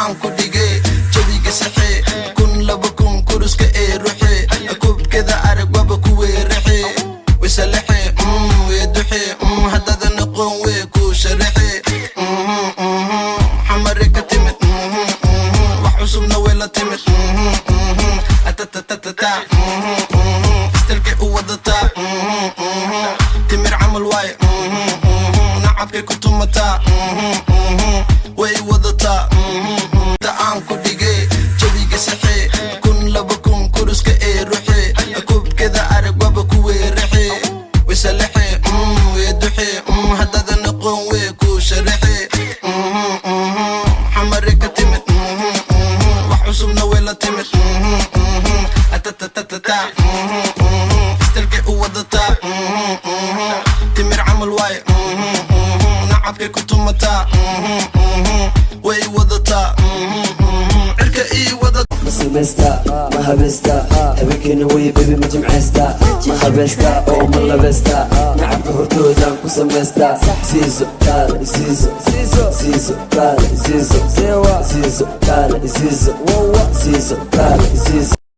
aan ku dhigay jawiga saxee kun laba kun kuruska ee ruuxee kubkada arag waba ku weeraxee wasalaxee weeduxee haddada noqon wee ku sharaxee xamare ka timid wax cusubna way la timid atatatata istalkay u wadataa timir camal waaye nacabkay ku tumataa way wadataa aan ku dhigay jawiga saxee kun laba kun kuruska ee ruuxee kubkada arag waba ku weeraxee wasalaxee weeduxee haddada noqon wee ku sharaxee xamare ka timid wax cusubna way la timid atatatata istalkay u wadataa timir camal waaye nacabkay ku tumataa way wadataa cirka ii wada مسمستا ما هبستا هبكينا ويا بيبي ما جمعستا ما هبستا او ما لبستا نعب هرتودا كسمستا زيزو قال زيزو زيزو قال زيزو زيزو قال زيزو زيزو قال زيزو